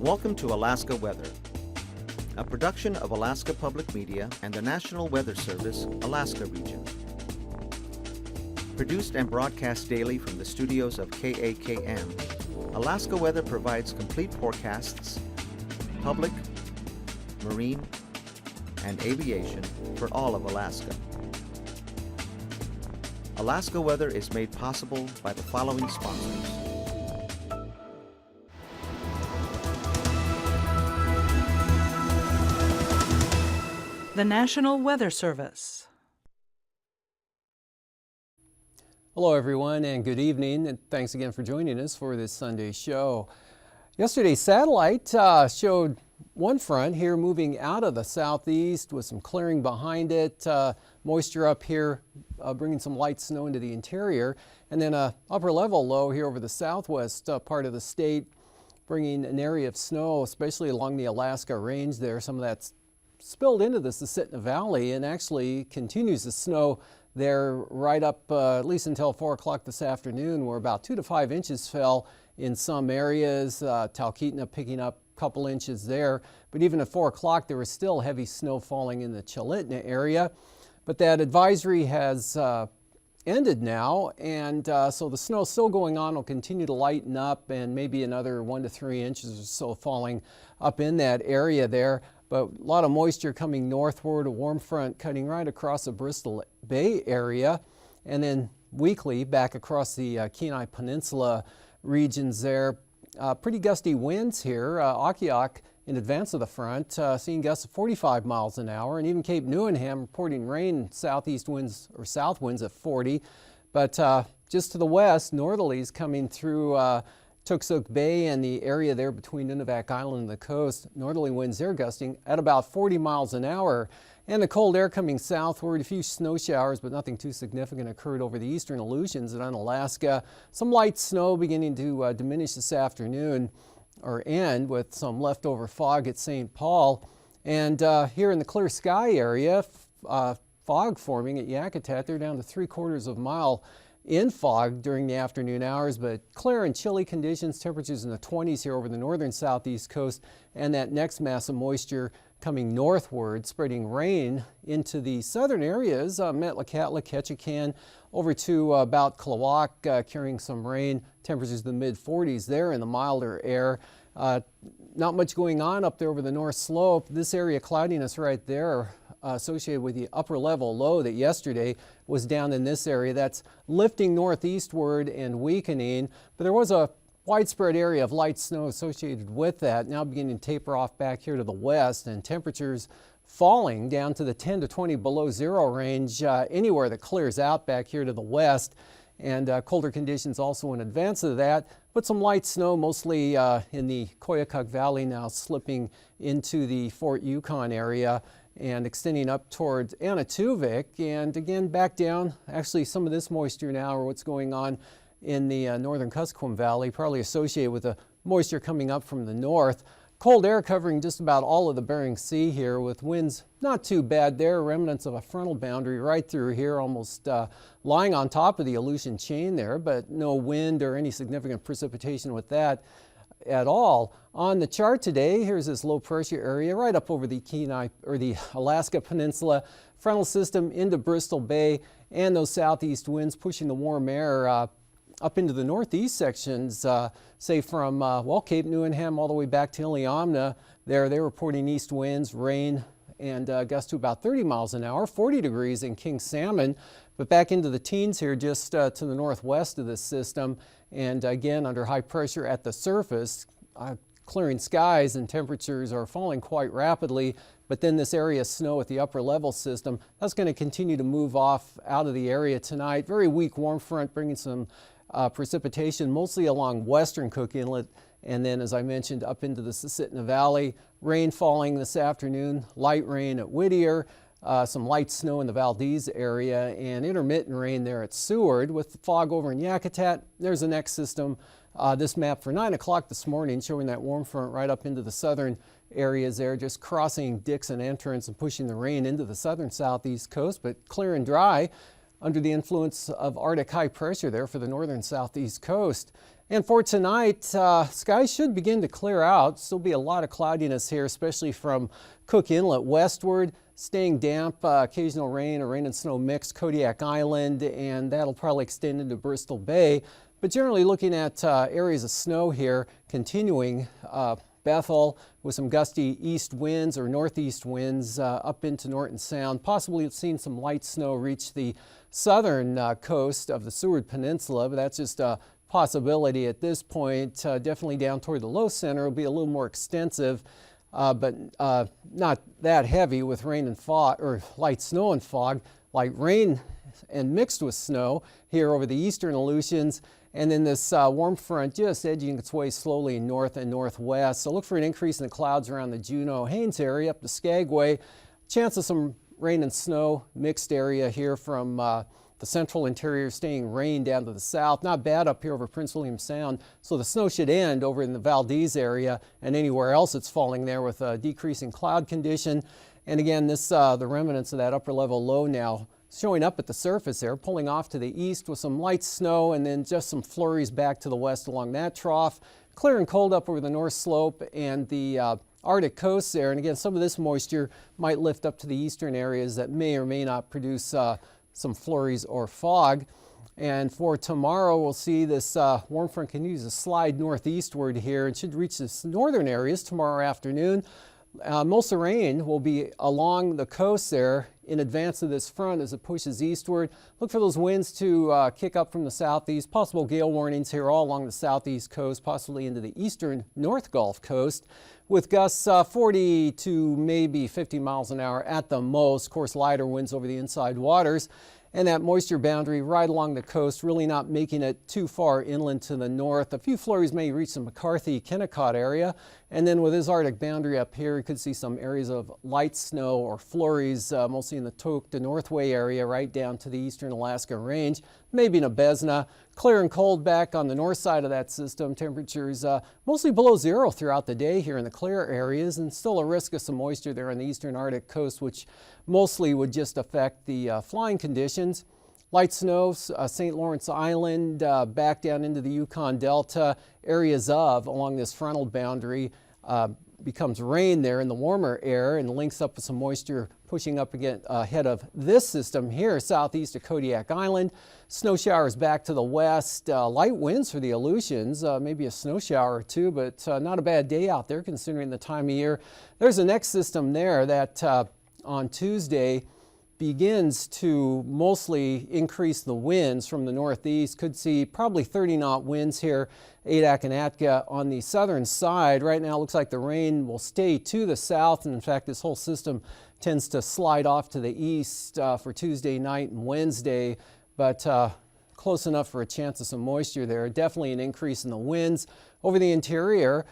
Welcome to Alaska Weather, a production of Alaska Public Media and the National Weather Service, Alaska Region. Produced and broadcast daily from the studios of KAKM, Alaska Weather provides complete forecasts, public, marine, and aviation for all of Alaska. Alaska Weather is made possible by the following sponsors. The National Weather Service. Hello everyone and good evening, and thanks again for joining us for this Sunday show. Yesterday's satellite showed one front here moving out of the southeast with some clearing behind it, moisture up here bringing some light snow into the interior, and then a upper level low here over the southwest part of the state, bringing an area of snow, especially along the Alaska Range there. Some of that's spilled into the Susitna Valley and actually continues to snow there right up at least until 4 o'clock this afternoon, where about 2 to 5 inches fell in some areas. Talkeetna picking up a couple inches there, but even at 4 o'clock there was still heavy snow falling in the Chalitna area. But that advisory has ended now, and so the snow still going on will continue to lighten up, and maybe another 1 to 3 inches or so falling up in that area there. But a lot of moisture coming northward, a warm front cutting right across the Bristol Bay area, and then weekly back across the Kenai Peninsula regions there. Pretty gusty winds here. Akiak in advance of the front, seeing gusts of 45 miles an hour, and even Cape Newenham reporting rain, southeast winds or south winds at 40. But just to the west, northerlies coming through Tooksuk Bay and the area there between Nunivak Island and the coast. Northerly winds there gusting at about 40 miles an hour. And the cold air coming southward. A few snow showers, but nothing too significant occurred over the eastern Aleutians and on Alaska. Some light snow beginning to diminish this afternoon or end with some leftover fog at St. Paul. And here in the clear sky area, fog forming at Yakutat. They're down to 3/4 of a mile in fog during the afternoon hours, but clear and chilly conditions, temperatures in the 20s here over the northern southeast coast, and that next mass of moisture coming northward, spreading rain into the southern areas, Metlakatla, Ketchikan, over to about Klawock, carrying some rain, temperatures in the mid-40s there in the milder air. Not much going on up there over the north slope. This area cloudiness right there associated with the upper level low that yesterday was down in this area. That's lifting northeastward and weakening, but there was a widespread area of light snow associated with that, now beginning to taper off back here to the west, and temperatures falling down to the 10 to 20 below zero range anywhere that clears out back here to the west, and colder conditions also in advance of that, but some light snow mostly in the Koyukuk Valley now slipping into the Fort Yukon area and extending up towards Anatuvik, and again back down. Actually, some of this moisture now, or what's going on in the northern Kuskokwim Valley, probably associated with the moisture coming up from the north. Cold air covering just about all of the Bering Sea here, with winds not too bad there, remnants of a frontal boundary right through here, almost lying on top of the Aleutian chain there, but no wind or any significant precipitation with that at all. On the chart today, here's this low pressure area right up over the Kenai or the Alaska Peninsula, frontal system into Bristol Bay, and those southeast winds pushing the warm air up into the northeast sections, say from Cape Newenham all the way back to Iliamna. They're reporting east winds, rain, and gusts to about 30 miles an hour, 40 degrees in King Salmon, but back into the teens here just to the northwest of this system, and again under high pressure at the surface, clearing skies, and temperatures are falling quite rapidly. But then this area of snow at the upper level system, that's going to continue to move off out of the area tonight. Very weak warm front bringing some precipitation mostly along western Cook Inlet, and then as I mentioned up into the Susitna Valley. Rain falling this afternoon, light rain at Whittier, some light snow in the Valdez area, and intermittent rain there at Seward with fog over in Yakutat. There's the next system. This map for 9 o'clock this morning showing that warm front right up into the southern areas there, just crossing Dixon Entrance and pushing the rain into the southern southeast coast, but clear and dry under the influence of Arctic high pressure there for the northern southeast coast. And for tonight, skies should begin to clear out. Still be a lot of cloudiness here, especially from Cook Inlet westward. Staying damp, occasional rain or rain and snow mix, Kodiak Island, and that'll probably extend into Bristol Bay. But generally looking at areas of snow here continuing. Bethel with some gusty east winds or northeast winds up into Norton Sound. Possibly seeing some light snow reach the southern coast of the Seward Peninsula, but that's just a possibility at this point. Definitely down toward the low center will be a little more extensive, but not that heavy with rain and fog or light snow and fog. Light rain and mixed with snow here over the eastern Aleutians. And then this warm front just edging its way slowly north and northwest. So look for an increase in the clouds around the Juneau-Haines area up to Skagway. Chance of some rain and snow mixed area here from the central interior, staying rain down to the south. Not bad up here over Prince William Sound. So the snow should end over in the Valdez area and anywhere else it's falling there with a decreasing cloud condition. And again, this the remnants of that upper level low now showing up at the surface there, pulling off to the east with some light snow and then just some flurries back to the west along that trough. Clear and cold up over the north slope and the Arctic coast there. And again, some of this moisture might lift up to the eastern areas that may or may not produce some flurries or fog. And for tomorrow, we'll see this warm front continues to slide northeastward here and should reach the northern areas tomorrow afternoon. Most of the rain will be along the coast there in advance of this front as it pushes eastward. Look for those winds to kick up from the southeast. Possible gale warnings here all along the southeast coast, possibly into the eastern North Gulf Coast, with gusts 40 to maybe 50 miles an hour at the most. Of course, lighter winds over the inside waters. And that moisture boundary right along the coast, really not making it too far inland to the north. A few flurries may reach the McCarthy-Kennecott area. And then with this Arctic boundary up here, you could see some areas of light snow or flurries, mostly in the Tok to Northway area, right down to the eastern Alaska range. Maybe Nabesna. Clear and cold back on the north side of that system. Temperatures mostly below zero throughout the day here in the clear areas, and still a risk of some moisture there on the eastern Arctic coast, which mostly would just affect the flying conditions. Light snow, St. Lawrence Island, back down into the Yukon Delta, areas of along this frontal boundary. Becomes rain there in the warmer air and links up with some moisture pushing up again ahead of this system here southeast of Kodiak Island. Snow showers back to the west, light winds for the Aleutians, maybe a snow shower or two, but not a bad day out there considering the time of year. There's the next system there that on Tuesday begins to mostly increase the winds from the northeast. Could see probably 30-knot winds here, Adak and Atka on the southern side. Right now it looks like the rain will stay to the south, and in fact this whole system tends to slide off to the east for Tuesday night and Wednesday, but close enough for a chance of some moisture there. Definitely an increase in the winds. Over the interior,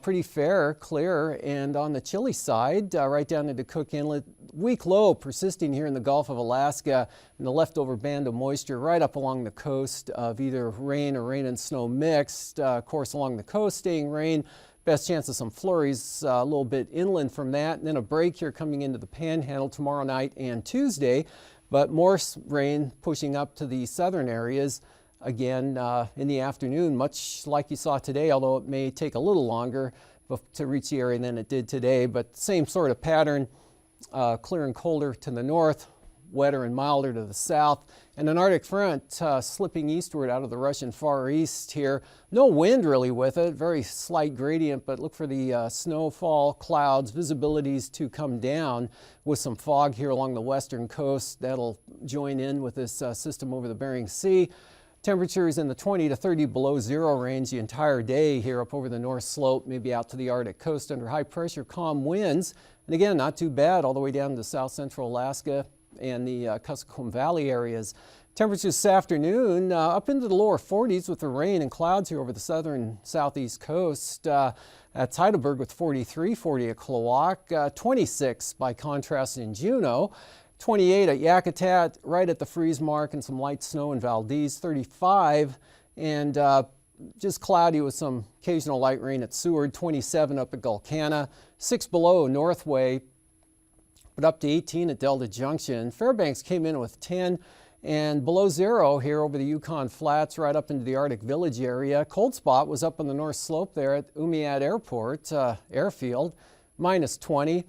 pretty fair, clear, and on the chilly side, right down into Cook Inlet, weak low persisting here in the Gulf of Alaska, and the leftover band of moisture right up along the coast of either rain or rain and snow mixed. Of course, along the coast, staying rain. Best chance of some flurries a little bit inland from that, and then a break here coming into the Panhandle tomorrow night and Tuesday, but more rain pushing up to the southern areas again in the afternoon, much like you saw today, although it may take a little longer to reach the area than it did today, but same sort of pattern, clear and colder to the north, wetter and milder to the south, and an Arctic front slipping eastward out of the Russian Far East here. No wind really with it, very slight gradient, but look for the snowfall clouds, visibilities to come down with some fog here along the western coast. That'll join in with this system over the Bering Sea. Temperatures in the 20 to 30 below zero range the entire day here up over the north slope, maybe out to the Arctic coast under high pressure, calm winds. And again, not too bad all the way down to south central Alaska and the Kuskokwim Valley areas. Temperatures this afternoon up into the lower 40s with the rain and clouds here over the southern southeast coast. At Heidelberg with 43, 40 at Klawock, 26 by contrast in Juneau. 28 at Yakutat, right at the freeze mark, and some light snow in Valdez. 35 and just cloudy with some occasional light rain at Seward. 27 up at Gulkana. 6 below Northway, but up to 18 at Delta Junction. Fairbanks came in with 10, And below zero here over the Yukon Flats right up into the Arctic Village area. Cold spot was up on the north slope there at Umiat Airport, airfield, minus 20.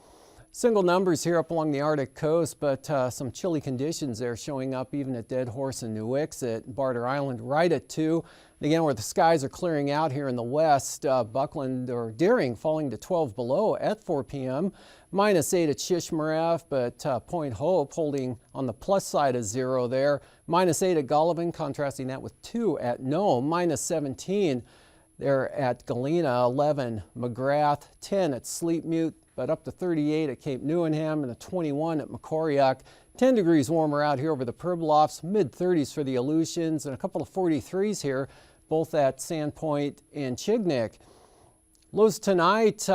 Single numbers here up along the Arctic coast, but some chilly conditions there showing up even at Dead Horse and New Wixit. Barter Island right at 2. And again, where the skies are clearing out here in the west, Buckland or Deering falling to 12 below at 4 p.m. Minus 8 at Shishmaref, but Point Hope holding on the plus side of 0 there. Minus 8 at Golovin, contrasting that with 2 at Nome. Minus 17 there at Galena, 11 McGrath, 10 at Sleepmute, but up to 38 at Cape Newenham and a 21 at Macoriac. 10 degrees warmer out here over the Pribilofs, mid-30s for the Aleutians, and a couple of 43s here, both at Sandpoint and Chignik. Lows tonight,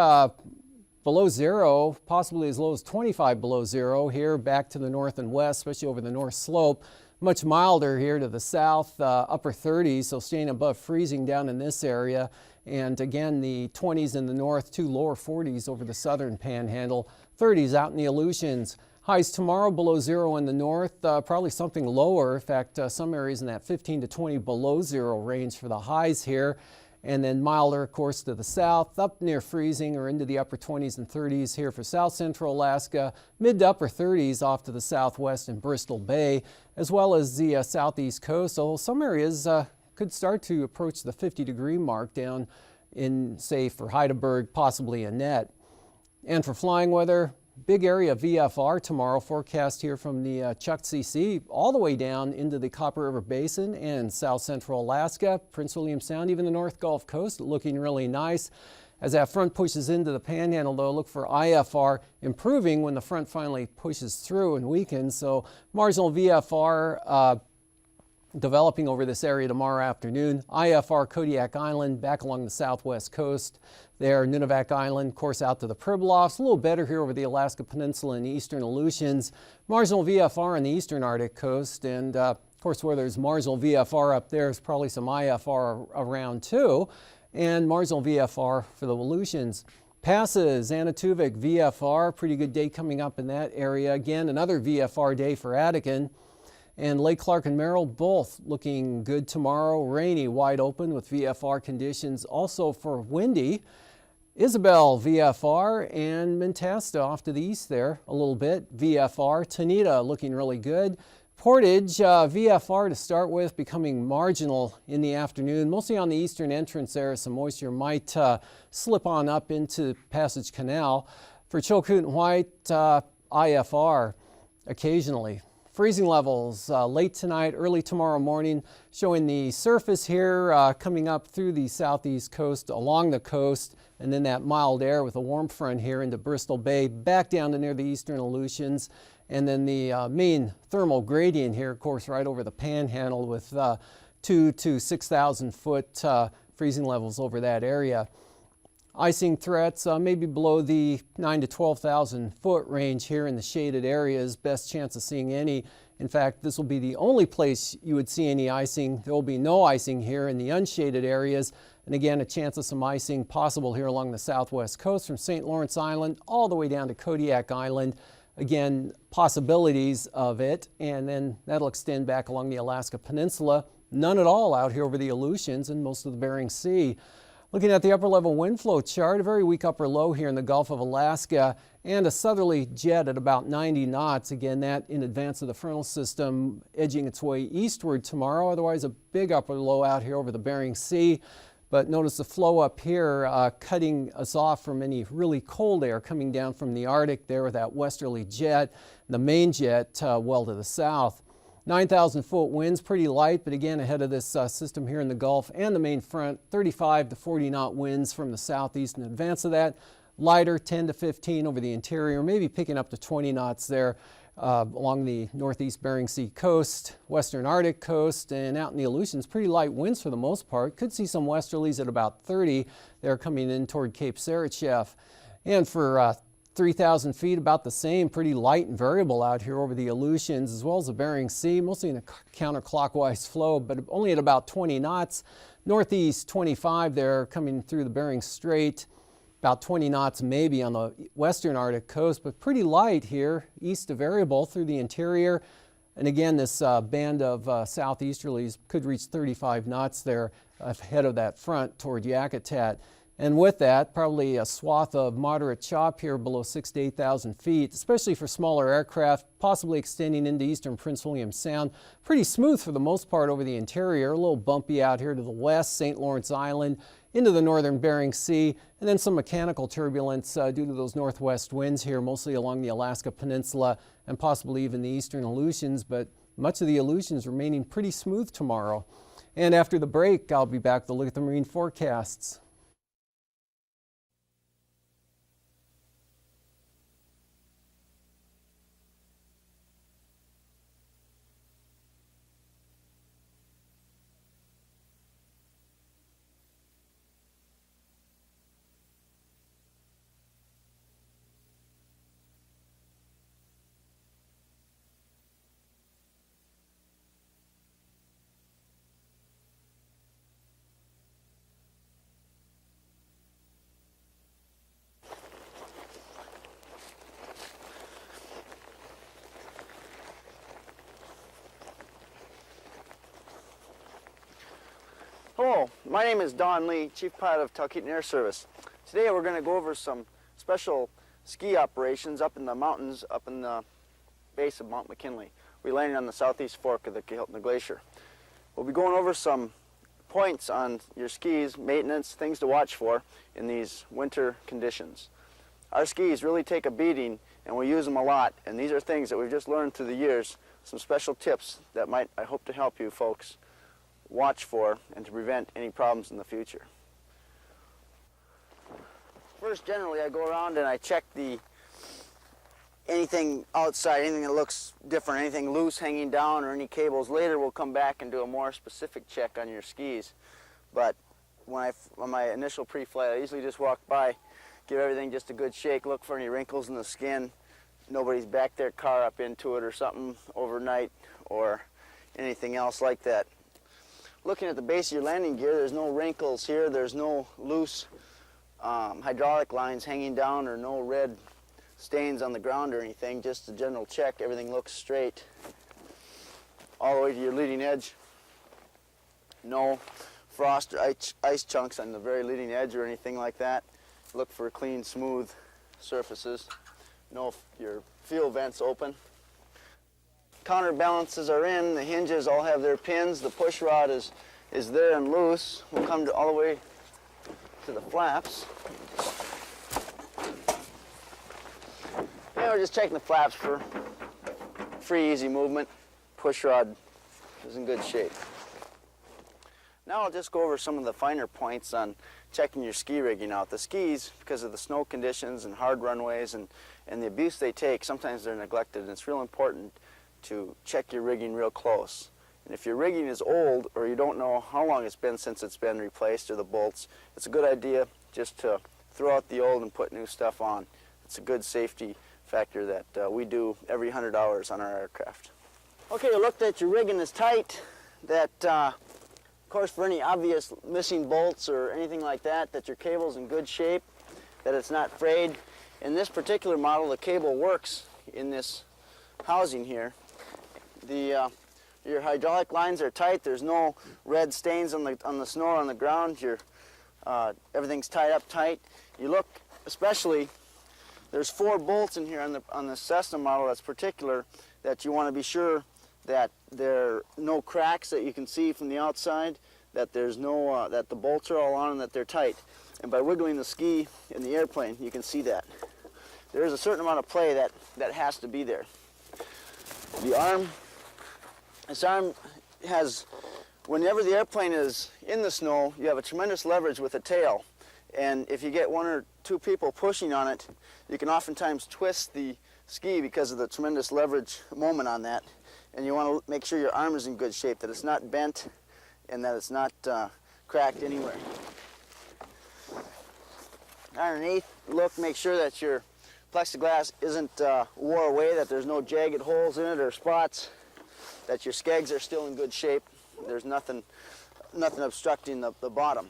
below 0, possibly as low as 25 below 0 here back to the north and west, especially over the north slope. Much milder here to the south, upper 30s, so staying above freezing down in this area. And again, the 20s in the north to lower 40s over the southern panhandle. 30s out in the Aleutians. Highs tomorrow below 0 in the north, probably something lower. In fact, some areas in that 15 to 20 below 0 range for the highs here. And then milder, of course, to the south, up near freezing or into the upper 20s and 30s here for south central Alaska, mid to upper 30s off to the southwest in Bristol Bay, as well as the southeast coast. Although some areas could start to approach the 50-degree mark down in, say, for Heidelberg, possibly Annette. And for flying weather, big area VFR tomorrow, forecast here from the Chukchi Sea all the way down into the Copper River Basin and south central Alaska, Prince William Sound, even the North Gulf Coast looking really nice. As that front pushes into the panhandle, though, look for IFR improving when the front finally pushes through and weakens. So marginal VFR developing over this area tomorrow afternoon. IFR Kodiak Island back along the southwest coast there. Nunivak Island, of course, out to the Pribilofs. A little better here over the Alaska Peninsula and eastern Aleutians. Marginal VFR on the eastern Arctic coast. And, of course, where there's marginal VFR up there, there's probably some IFR around too. And marginal VFR for the Aleutians. Passes, Anatuvik, VFR. Pretty good day coming up in that area. Again, another VFR day for Aitkin. And Lake Clark and Merrill both looking good tomorrow. Rainy, wide open with VFR conditions. Also for windy, Isabel VFR and Mentasta off to the east there a little bit. VFR, Tanita looking really good. Portage, VFR to start with, becoming marginal in the afternoon. Mostly on the eastern entrance there, some moisture might slip on up into Passage Canal. For Chilkoot and White, IFR occasionally. Freezing levels late tonight, early tomorrow morning, showing the surface here coming up through the southeast coast, along the coast, and then that mild air with a warm front here into Bristol Bay, back down to near the eastern Aleutians, and then the main thermal gradient here, of course, right over the panhandle with 2 to 6,000 foot freezing levels over that area. Icing threats maybe below the 9 to 12,000 foot range here in the shaded areas. Best chance of seeing any. In fact, this will be the only place you would see any icing. There will be no icing here in the unshaded areas. And again, a chance of some icing possible here along the southwest coast from St. Lawrence Island all the way down to Kodiak Island. Again, possibilities of it. And then that'll extend back along the Alaska Peninsula. None at all out here over the Aleutians and most of the Bering Sea. Looking at the upper level wind flow chart, a very weak upper low here in the Gulf of Alaska and a southerly jet at about 90 knots. Again, that in advance of the frontal system edging its way eastward tomorrow. Otherwise, a big upper low out here over the Bering Sea. But notice the flow up here cutting us off from any really cold air coming down from the Arctic there with that westerly jet. The main jet well to the south. 9,000 foot winds, pretty light, but again ahead of this system here in the Gulf and the main front, 35 to 40 knot winds from the southeast in advance of that. Lighter, 10 to 15 over the interior, maybe picking up to 20 knots there along the northeast Bering Sea coast, western Arctic coast, and out in the Aleutians, pretty light winds for the most part. Could see some westerlies at about 30. They're coming in toward Cape Saratchev. And for 3,000 feet, about the same, pretty light and variable out here over the Aleutians as well as the Bering Sea, mostly in a counterclockwise flow, but only at about 20 knots. Northeast 25 there coming through the Bering Strait, about 20 knots maybe on the western Arctic coast, but pretty light here, east to variable through the interior. And again, this band of southeasterlies could reach 35 knots there ahead of that front toward Yakutat. And with that, probably a swath of moderate chop here below 6,000 to 8,000 feet, especially for smaller aircraft, possibly extending into eastern Prince William Sound. Pretty smooth for the most part over the interior, a little bumpy out here to the west, St. Lawrence Island, into the northern Bering Sea, and then some mechanical turbulence due to those northwest winds here, mostly along the Alaska Peninsula and possibly even the eastern Aleutians, but much of the Aleutians remaining pretty smooth tomorrow. And after the break, I'll be back to look at the marine forecasts. Hello, my name is Don Lee, Chief Pilot of Talkeetna Air Service. Today we're going to go over some special ski operations up in the mountains, up in the base of Mount McKinley. We landed on the southeast fork of the Kahiltna Glacier. We'll be going over some points on your skis, maintenance, things to watch for in these winter conditions. Our skis really take a beating and we use them a lot, and these are things that we've just learned through the years, some special tips that might, I hope, to help you folks watch for and to prevent any problems in the future. First, generally, I go around and I check anything outside, anything that looks different, anything loose hanging down or any cables. Later, we'll come back and do a more specific check on your skis. But on my initial pre-flight, I usually just walk by, give everything just a good shake, look for any wrinkles in the skin. Nobody's backed their car up into it or something overnight or anything else like that. Looking at the base of your landing gear, there's no wrinkles here, there's no loose hydraulic lines hanging down or no red stains on the ground or anything. Just a general check, everything looks straight. All the way to your leading edge. No frost or ice chunks on the very leading edge or anything like that. Look for clean, smooth surfaces. Know if your fuel vent's open. Counterbalances are in, the hinges all have their pins, the push rod is there and loose. We'll come all the way to the flaps. And we're just checking the flaps for free, easy movement. Push rod is in good shape. Now I'll just go over some of the finer points on checking your ski rigging out. The skis, because of the snow conditions and hard runways and the abuse they take, sometimes they're neglected, and it's real important to check your rigging real close. And if your rigging is old or you don't know how long it's been since it's been replaced or the bolts, it's a good idea just to throw out the old and put new stuff on. It's a good safety factor that we do every 100 hours on our aircraft. Okay, you looked at your rigging is tight, that of course for any obvious missing bolts or anything like that, that your cable's in good shape, that it's not frayed. In this particular model, the cable works in this housing here. Your hydraulic lines are tight. There's no red stains on the snow or on the ground. Everything's tied up tight. You look, especially, there's 4 bolts in here on the Cessna model that's particular, that you want to be sure that there are no cracks that you can see from the outside, that there's no that the bolts are all on and that they're tight. And by wiggling the ski in the airplane, you can see that. There is a certain amount of play that has to be there. This arm has, whenever the airplane is in the snow, you have a tremendous leverage with the tail. And if you get 1 or 2 people pushing on it, you can oftentimes twist the ski because of the tremendous leverage moment on that. And you want to make sure your arm is in good shape, that it's not bent and that it's not cracked anywhere. Underneath, look, make sure that your plexiglass isn't wore away, that there's no jagged holes in it or spots, that your skegs are still in good shape. There's nothing obstructing the bottom.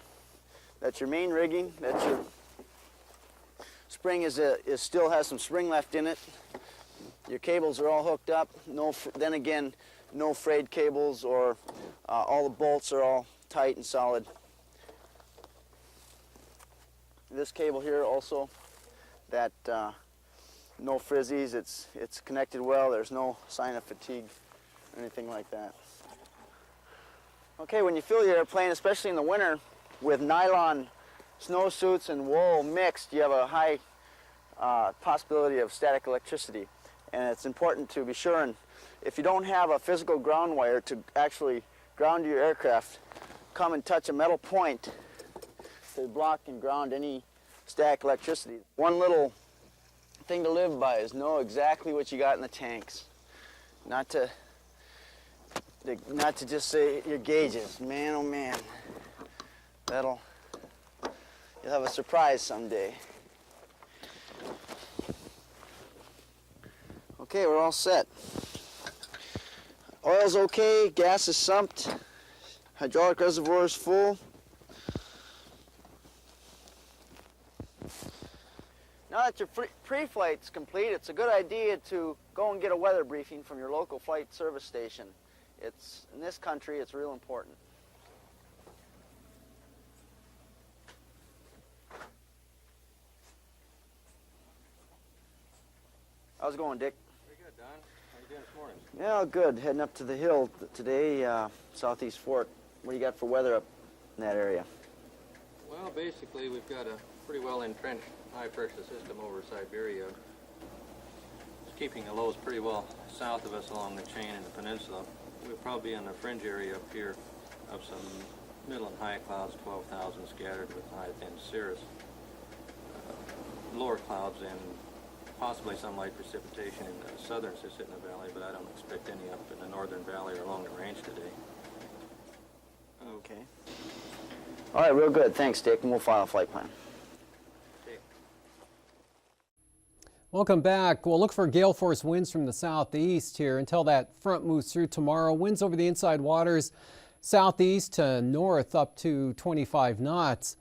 That your main rigging, that your spring still has some spring left in it. Your cables are all hooked up. Then again, no frayed cables, or all the bolts are all tight and solid. This cable here also, that no frizzies. It's connected well. There's no sign of fatigue or anything like that. Okay, when you fill your airplane, especially in the winter, with nylon snowsuits and wool mixed, you have a high possibility of static electricity. And it's important to be sure, and if you don't have a physical ground wire to actually ground your aircraft, come and touch a metal point to block and ground any static electricity. One little thing to live by is know exactly what you got in the tanks. Not to just say your gauges. Man, oh man, you'll have a surprise someday. Okay, we're all set. Oil's okay, gas is sumped, hydraulic reservoir is full. Now that your pre-flight's complete, it's a good idea to go and get a weather briefing from your local flight service station. In this country, it's real important. How's it going, Dick? Pretty good, Don. How you doing this morning? Yeah, good. Heading up to the hill today, Southeast Fort. What do you got for weather up in that area? Well, basically, we've got a pretty well entrenched high-pressure system over Siberia. It's keeping the lows pretty well south of us along the chain in the peninsula. We'll probably be in the fringe area up here of some middle and high clouds, 12,000 scattered with high thin cirrus. Lower clouds and possibly some light precipitation in the southern Susitna Valley, but I don't expect any up in the northern valley or along the range today. Okay. All right, real good. Thanks, Dick, and we'll file a flight plan. Okay. Welcome back. We'll look for gale force winds from the southeast here until that front moves through tomorrow. Winds over the inside waters southeast to north up to 25 knots.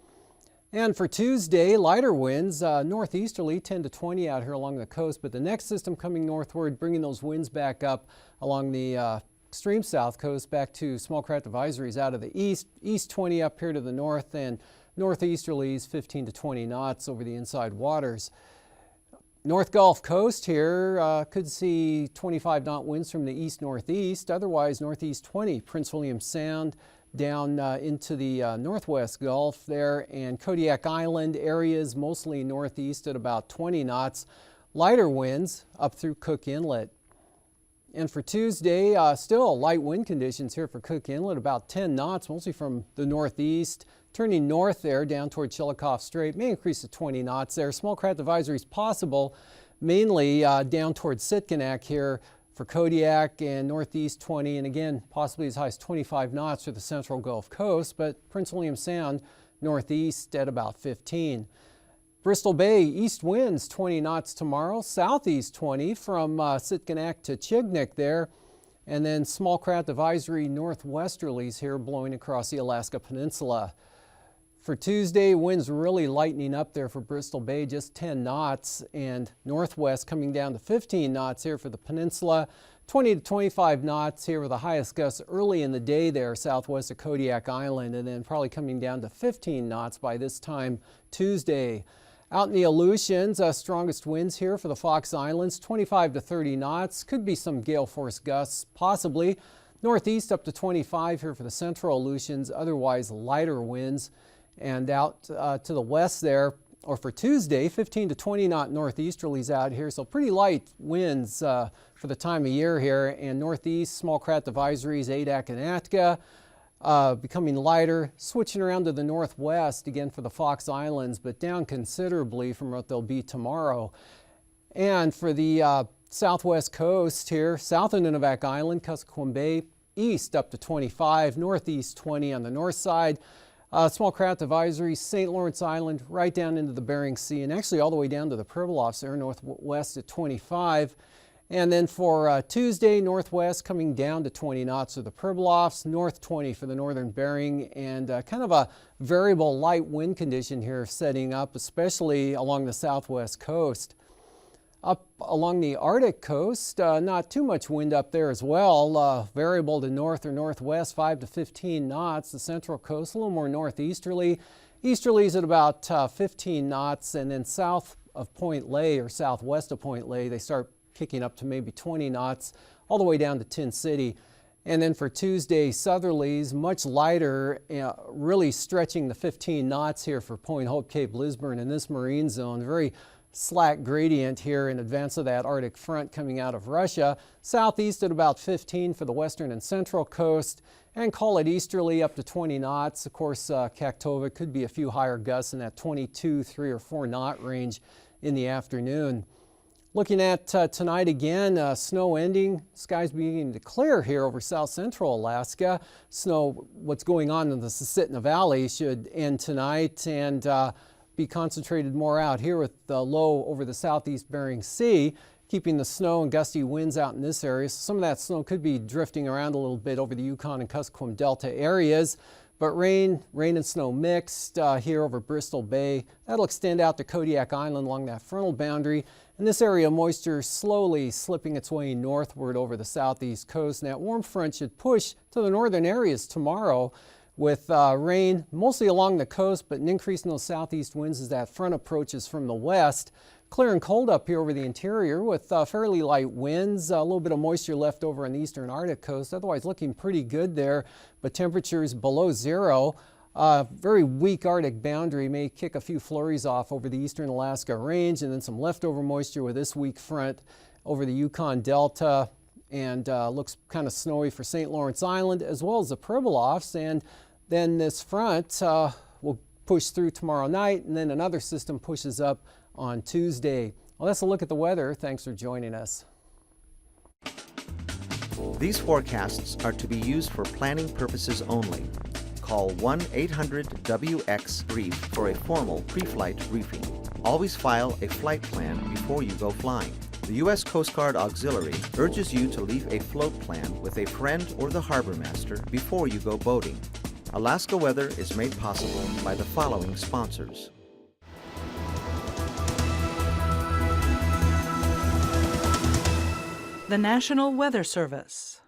And for Tuesday, lighter winds, northeasterly 10 to 20 out here along the coast, but the next system coming northward, bringing those winds back up along the extreme south coast back to small craft advisories out of the east 20 up here to the north, and northeasterlies 15 to 20 knots over the inside waters. North Gulf Coast here could see 25 knot winds from the east-northeast, otherwise northeast 20, Prince William Sound down into the northwest Gulf there, and Kodiak Island areas mostly northeast at about 20 knots. Lighter winds up through Cook Inlet. And for Tuesday, still light wind conditions here for Cook Inlet, about 10 knots, mostly from the northeast. Turning north there down toward Chillicothe Strait, may increase to 20 knots there. Small craft advisories possible, mainly down toward Sitkinak here for Kodiak and northeast 20, and again, possibly as high as 25 knots for the central Gulf Coast, but Prince William Sound northeast at about 15. Bristol Bay, east winds 20 knots tomorrow, southeast 20 from Sitkinak to Chignik there, and then small craft advisory northwesterlies here blowing across the Alaska Peninsula. For Tuesday, winds really lightening up there for Bristol Bay, just 10 knots, and northwest coming down to 15 knots here for the peninsula. 20 to 25 knots here with the highest gusts early in the day there southwest of Kodiak Island, and then probably coming down to 15 knots by this time Tuesday. Out in the Aleutians, strongest winds here for the Fox Islands, 25 to 30 knots. Could be some gale force gusts, possibly. Northeast up to 25 here for the central Aleutians, otherwise lighter winds. And out to the west there, or for Tuesday, 15 to 20 knot northeasterlies out here, so pretty light winds for the time of year here. And northeast, small craft advisories, Adak and Atka, becoming lighter, switching around to the northwest again for the Fox Islands, but down considerably from what they'll be tomorrow. And for the southwest coast here, south of Nunivak Island, Kuskokwim Bay, east up to 25, northeast 20 on the north side. Small craft advisory, St. Lawrence Island, right down into the Bering Sea, and actually all the way down to the Pribilofs there, northwest at 25. And then for Tuesday, northwest coming down to 20 knots for the Pribilofs, north 20 for the northern Bering, and kind of a variable light wind condition here setting up, especially along the southwest coast. Up along the Arctic coast, not too much wind up there as well. Variable to north or northwest, 5 to 15 knots. The central coast, a little more northeasterly. Easterlies at about 15 knots, and then south of Point Lay or southwest of Point Lay, they start kicking up to maybe 20 knots all the way down to Tin City. And then for Tuesday, southerlies, much lighter, really stretching the 15 knots here for Point Hope, Cape Lisburne in this marine zone. Very slack gradient here in advance of that Arctic front coming out of Russia. Southeast at about 15 for the western and central coast, and call it easterly up to 20 knots. Of course, Kaktovik could be a few higher gusts in that 22, 3 or 4 knot range in the afternoon. Looking at tonight again, snow ending, skies beginning to clear here over south central Alaska. Snow, what's going on in the Susitna Valley should end tonight and be concentrated more out here with the low over the southeast Bering Sea, keeping the snow and gusty winds out in this area. So some of that snow could be drifting around a little bit over the Yukon and Kuskokwim Delta areas, but rain and snow mixed here over Bristol Bay. That'll extend out to Kodiak Island along that frontal boundary. And this area of moisture slowly slipping its way northward over the southeast coast. And that warm front should push to the northern areas tomorrow, with rain mostly along the coast, but an increase in those southeast winds as that front approaches from the west. Clear and cold up here over the interior with fairly light winds, a little bit of moisture left over on the eastern Arctic coast. Otherwise looking pretty good there, but temperatures below zero. Very weak Arctic boundary may kick a few flurries off over the eastern Alaska range, and then some leftover moisture with this weak front over the Yukon Delta, and looks kind of snowy for St. Lawrence Island as well as the Pribilofs. And then this front will push through tomorrow night, and then another system pushes up on Tuesday. Well, that's a look at the weather. Thanks for joining us. These forecasts are to be used for planning purposes only. Call 1-800-WX-BRIEF for a formal pre-flight briefing. Always file a flight plan before you go flying. The U.S. Coast Guard Auxiliary urges you to leave a float plan with a friend or the harbor master before you go boating. Alaska Weather is made possible by the following sponsors. The National Weather Service.